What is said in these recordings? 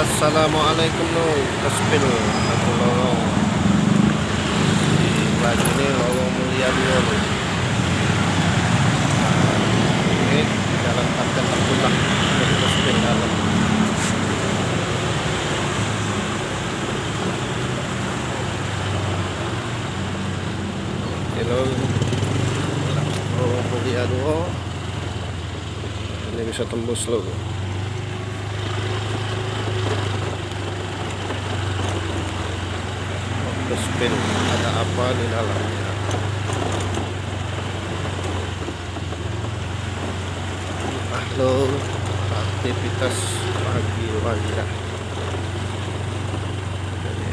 Assalamualaikum lo Kespil aku lorong lagi ini lorong mulia dua lo. Ini jalan Kapten Abdullah dari Kespil dalam. Hello lorong mulia dua ini bisa tembus lo. Kespil ada apa di dalamnya? Halo, aktivitas pagi warga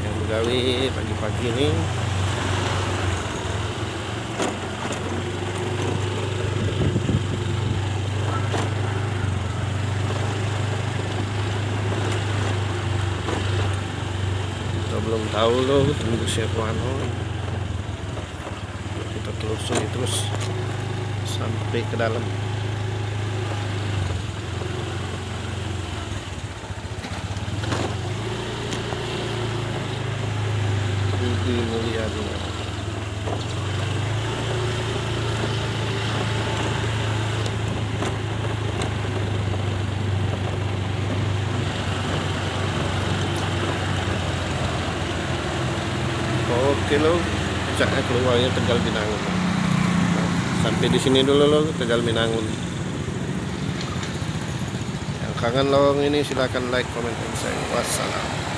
yang begawi pagi-pagi ini. Kita belum tahu loh tunggu siapa kita telusuri terus sampai ke dalam. Budi Mulyadi. Oke lo, puncaknya keluarnya Tegal Binangun. Sampai di sini dulu lo, Tegal Binangun. Yang kangen lorong ini silakan like, comment, dan share. Wassalam.